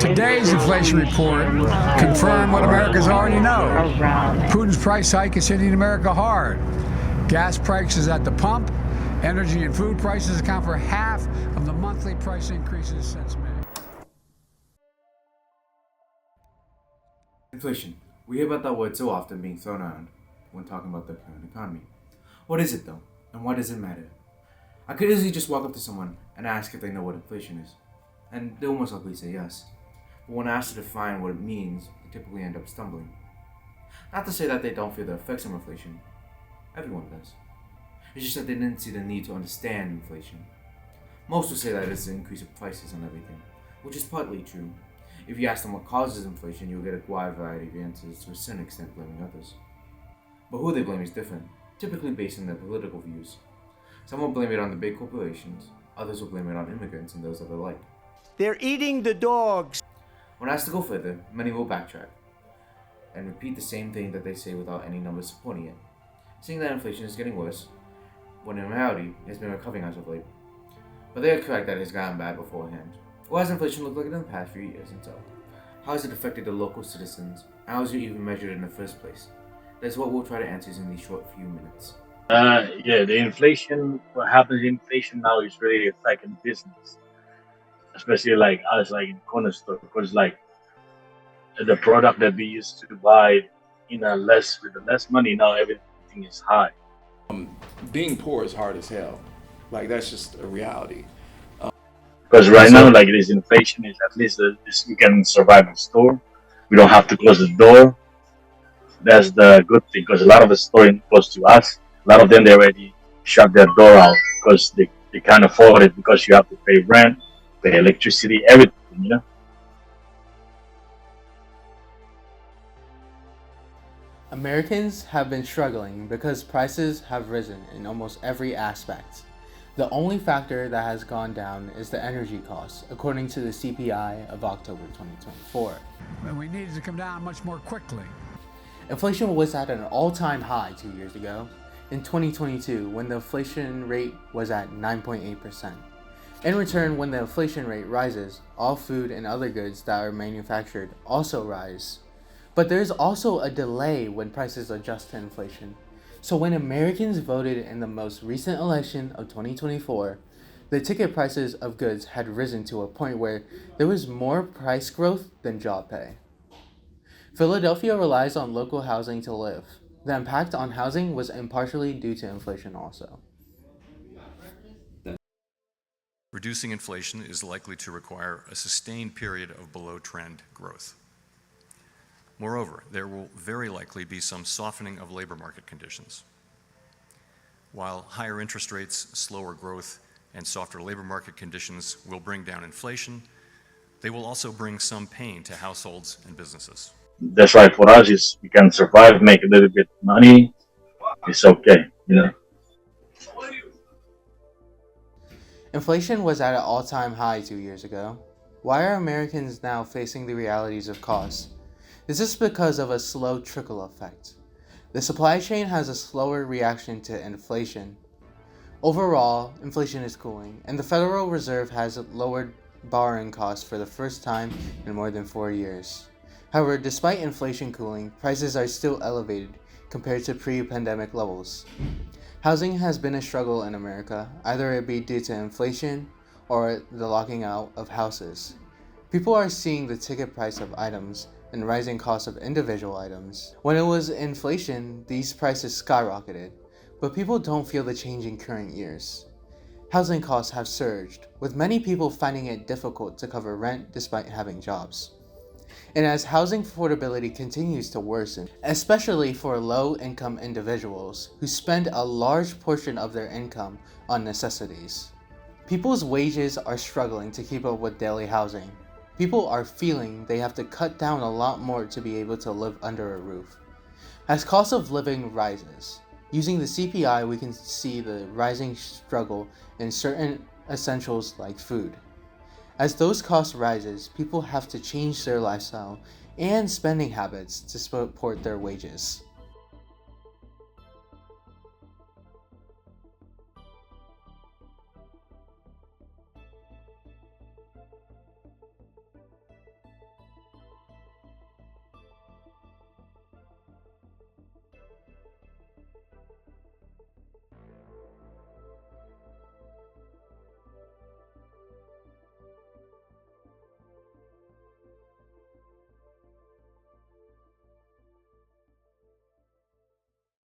Today's inflation report confirmed what Americans already know. Putin's price hike is hitting America hard. Gas prices at the pump, energy and food prices account for half of the monthly price increases since May. Inflation. We hear about that word so often being thrown around when talking about the current economy. What is it though, and why does it matter? I could easily just walk up to someone and ask if they know what inflation is, and they'll most likely say yes. But when asked to define what it means, they typically end up stumbling. Not to say that they don't feel the effects of inflation. Everyone does. It's just that they didn't see the need to understand inflation. Most will say that it's the increase of prices on everything, which is partly true. If you ask them what causes inflation, you'll get a wide variety of answers, to a certain extent blaming others. But who they blame is different, typically based on their political views. Some will blame it on the big corporations, others will blame it on immigrants and those that they like. They're eating the dogs. When asked to go further, many will backtrack and repeat the same thing that they say without any numbers supporting it, saying that inflation is getting worse, when in reality, it has been recovering as of late. But they are correct that it has gotten bad beforehand. What has inflation looked like in the past few years, and so? How has it affected the local citizens? How is it even measured in the first place? That's what we'll try to answer in these short few minutes. The inflation, what happens in inflation now is really affecting business, especially like us, like in corner store, because like the product that we used to buy with less money, now everything is high. Being poor is hard as hell. Like that's just a reality. Because right now, like this inflation is at least we can survive in store. We don't have to close the door. That's the good thing, because a lot of the store close to us, a lot of them they already shut their door out because they can't afford it, because you have to pay rent, pay electricity, everything. Americans have been struggling because prices have risen in almost every aspect. The only factor that has gone down is the energy costs, according to the CPI of October 2024. And we needed to come down much more quickly. Inflation was at an all-time high 2 years ago, in 2022, when the inflation rate was at 9.8%. In return, when the inflation rate rises, all food and other goods that are manufactured also rise. But there's also a delay when prices adjust to inflation. So when Americans voted in the most recent election of 2024, the ticket prices of goods had risen to a point where there was more price growth than job pay. Philadelphia relies on local housing to live. The impact on housing was impartially due to inflation also. Reducing inflation is likely to require a sustained period of below-trend growth. Moreover, there will very likely be some softening of labor market conditions. While higher interest rates, slower growth, and softer labor market conditions will bring down inflation, they will also bring some pain to households and businesses. That's right. For us, is we can survive, make a little bit of money. It's okay. Inflation was at an all-time high 2 years ago. Why are Americans now facing the realities of costs? This is because of a slow trickle effect. The supply chain has a slower reaction to inflation. Overall, inflation is cooling, and the Federal Reserve has lowered borrowing costs for the first time in more than 4 years. However, despite inflation cooling, prices are still elevated compared to pre-pandemic levels. Housing has been a struggle in America, either it be due to inflation or the locking out of houses. People are seeing the ticket price of items and rising costs of individual items. When it was inflation, these prices skyrocketed, but people don't feel the change in current years. Housing costs have surged, with many people finding it difficult to cover rent despite having jobs. And as housing affordability continues to worsen, especially for low-income individuals who spend a large portion of their income on necessities, people's wages are struggling to keep up with daily housing. People are feeling they have to cut down a lot more to be able to live under a roof. As cost of living rises, using the CPI, we can see the rising struggle in certain essentials like food. As those costs rises, people have to change their lifestyle and spending habits to support their wages.